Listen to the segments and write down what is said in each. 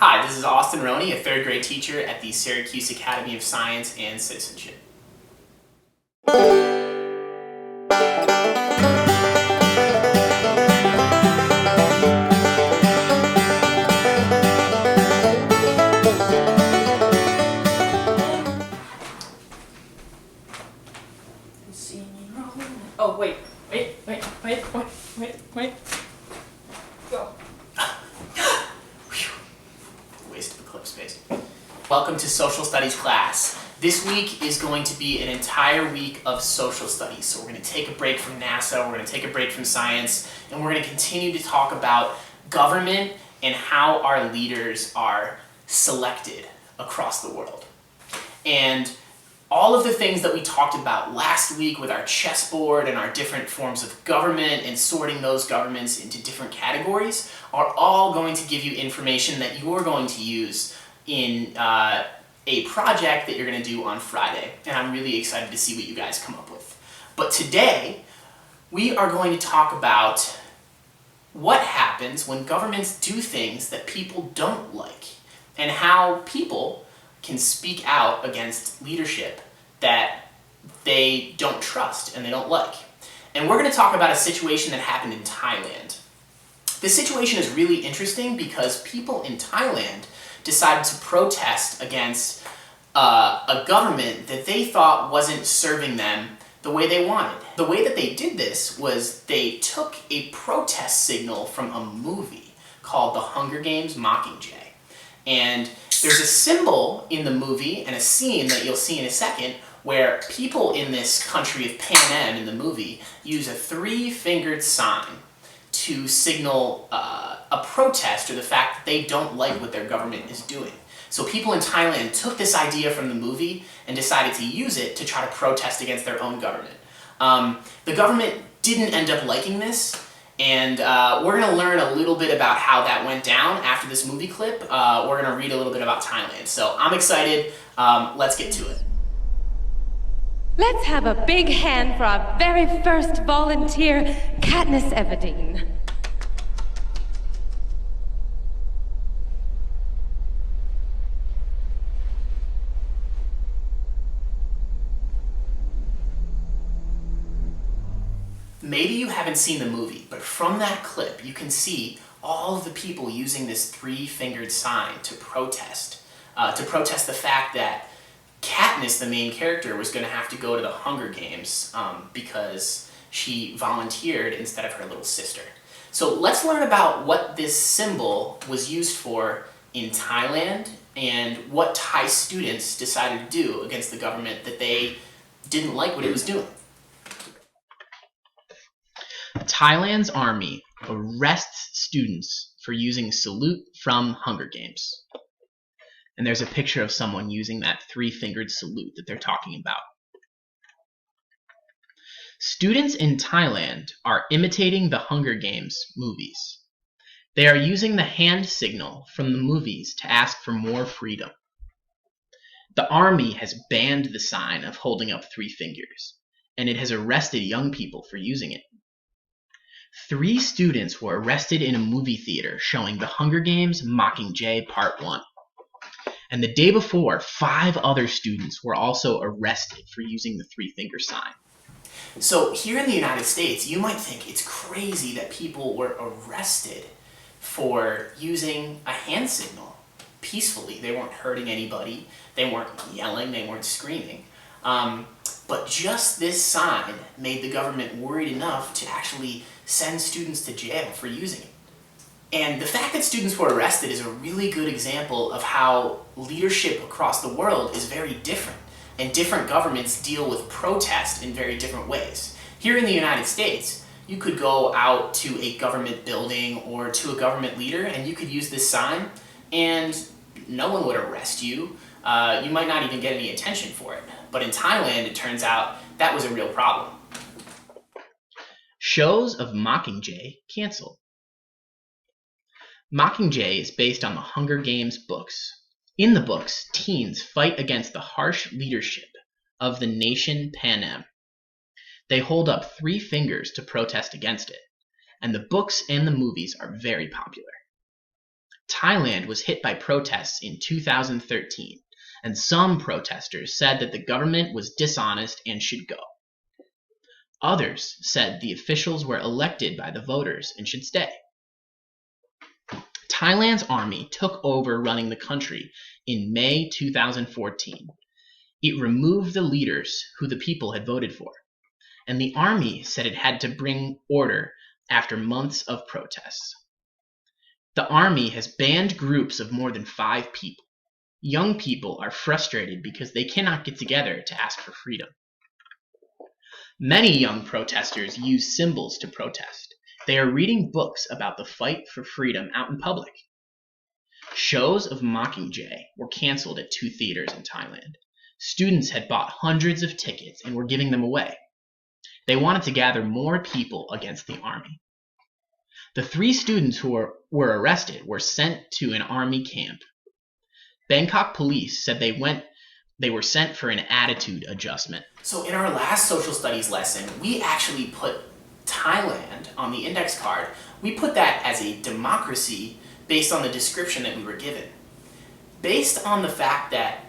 Hi, this is Austin Roney, a third grade teacher at the Syracuse Academy of Science and Citizenship. Oh, wait. Go. Waste of a clip space. Welcome to social studies class. This week is going to be an entire week of social studies. So we're going to take a break from NASA, we're going to take a break from science, and we're going to continue to talk about government and how our leaders are selected across the world. And all of the things that we talked about last week with our chessboard and our different forms of government and sorting those governments into different categories are all going to give you information that you're going to use in a project that you're going to do on Friday. And I'm really excited to see what you guys come up with. But today, we are going to talk about what happens when governments do things that people don't like and how people can speak out against leadership that they don't trust and they don't like. And we're going to talk about a situation that happened in Thailand. This situation is really interesting because people in Thailand decided to protest against a government that they thought wasn't serving them the way they wanted. The way that they did this was they took a protest signal from a movie called The Hunger Games: Mockingjay. And there's a symbol in the movie and a scene that you'll see in a second where people in this country of Pan Am in the movie use a three-fingered sign to signal a protest or the fact that they don't like what their government is doing. So people in Thailand took this idea from the movie and decided to use it to try to protest against their own government. The government didn't end up liking this, and we're going to learn a little bit about how that went down after this movie clip. We're going to read a little bit about Thailand. So I'm excited. Let's get to it. Let's have a big hand for our very first volunteer, Katniss Everdeen. Maybe you haven't seen the movie, but from that clip you can see all of the people using this three-fingered sign to protest the fact that Katniss, the main character, was going to have to go to the Hunger Games because she volunteered instead of her little sister. So let's learn about what this symbol was used for in Thailand and what Thai students decided to do against the government that they didn't like what it was doing. Thailand's army arrests students for using salute from Hunger Games. And there's a picture of someone using that three-fingered salute that they're talking about. Students in Thailand are imitating the Hunger Games movies. They are using the hand signal from the movies to ask for more freedom. The army has banned the sign of holding up three fingers, and it has arrested young people for using it. 3 students were arrested in a movie theater showing The Hunger Games: Mockingjay Part 1. And the day before, 5 other students were also arrested for using the three-finger sign. So here in the United States, you might think it's crazy that people were arrested for using a hand signal peacefully. They weren't hurting anybody, they weren't yelling, they weren't screaming. But just this sign made the government worried enough to actually send students to jail for using it. And the fact that students were arrested is a really good example of how leadership across the world is very different, and different governments deal with protest in very different ways. Here in the United States, you could go out to a government building or to a government leader and you could use this sign and no one would arrest you. You might not even get any attention for it. But in Thailand, it turns out that was a real problem. Shows of Mockingjay canceled. Mockingjay is based on the Hunger Games books. In the books, teens fight against the harsh leadership of the nation Pan Am. They hold up 3 fingers to protest against it, and the books and the movies are very popular. Thailand was hit by protests in 2013, and some protesters said that the government was dishonest and should go. Others said the officials were elected by the voters and should stay. Thailand's army took over running the country in May 2014. It removed the leaders who the people had voted for, and the army said it had to bring order after months of protests. The army has banned groups of more than 5 people. Young people are frustrated because they cannot get together to ask for freedom. Many young protesters use symbols to protest. They are reading books about the fight for freedom out in public. Shows of Mockingjay were canceled at 2 theaters in Thailand. Students had bought hundreds of tickets and were giving them away. They wanted to gather more people against the army. The 3 students who were arrested were sent to an army camp. Bangkok police said they were sent for an attitude adjustment. So in our last social studies lesson, we actually put Thailand on the index card. We put that as a democracy based on the description that we were given. Based on the fact that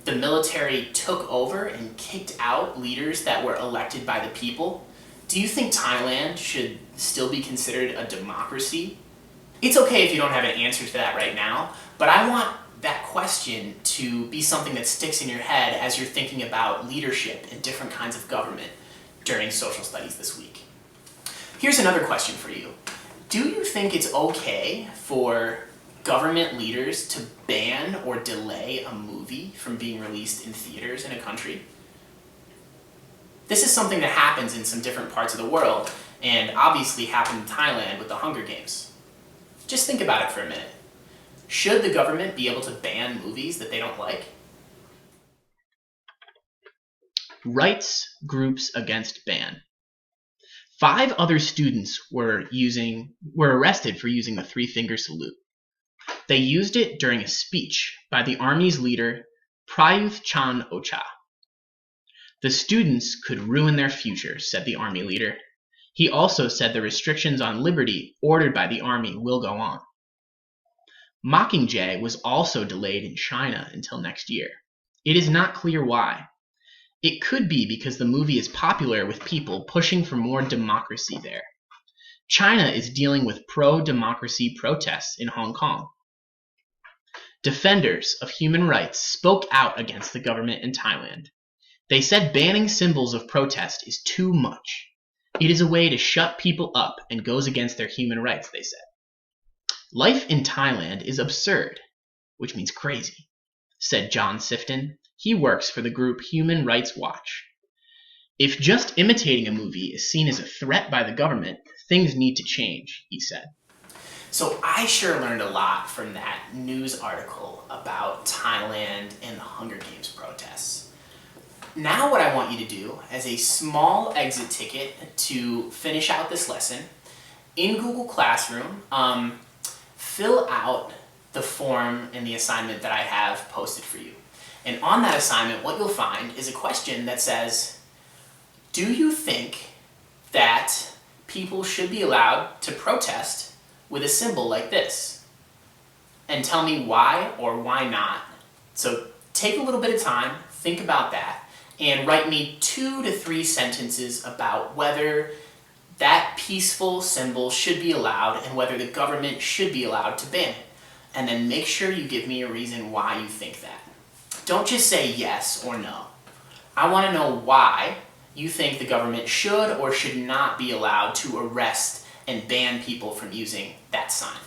the military took over and kicked out leaders that were elected by the people, do you think Thailand should still be considered a democracy? It's okay if you don't have an answer to that right now, but I want that question to be something that sticks in your head as you're thinking about leadership and different kinds of government during social studies this week. Here's another question for you. Do you think it's okay for government leaders to ban or delay a movie from being released in theaters in a country? This is something that happens in some different parts of the world, and obviously happened in Thailand with the Hunger Games. Just think about it for a minute. Should the government be able to ban movies that they don't like? Rights groups against ban. 5 other students were arrested for using the 3-finger salute. They used it during a speech by the army's leader, Prayuth Chan-o-cha. The students could ruin their futures, said the army leader. He also said the restrictions on liberty ordered by the army will go on. Mockingjay was also delayed in China until next year. It is not clear why. It could be because the movie is popular with people pushing for more democracy there. China is dealing with pro-democracy protests in Hong Kong. Defenders of human rights spoke out against the government in Thailand. They said banning symbols of protest is too much. It is a way to shut people up and goes against their human rights, they said. Life in Thailand is absurd, which means crazy, said John Sifton. He works for the group Human Rights Watch. If just imitating a movie is seen as a threat by the government, things need to change, he said. So I sure learned a lot from that news article about Thailand and the Hunger Games protests. Now what I want you to do, as a small exit ticket to finish out this lesson, in Google Classroom, fill out the form and the assignment that I have posted for you. And on that assignment, what you'll find is a question that says, do you think that people should be allowed to protest with a symbol like this? And tell me why or why not. So take a little bit of time, think about that, and write me 2 to 3 sentences about whether that peaceful symbol should be allowed and whether the government should be allowed to ban it. And then make sure you give me a reason why you think that. Don't just say yes or no. I want to know why you think the government should or should not be allowed to arrest and ban people from using that sign.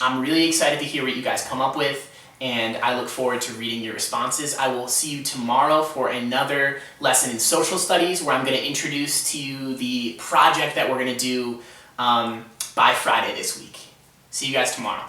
I'm really excited to hear what you guys come up with, and I look forward to reading your responses. I will see you tomorrow for another lesson in social studies where I'm going to introduce to you the project that we're going to do by Friday this week. See you guys tomorrow.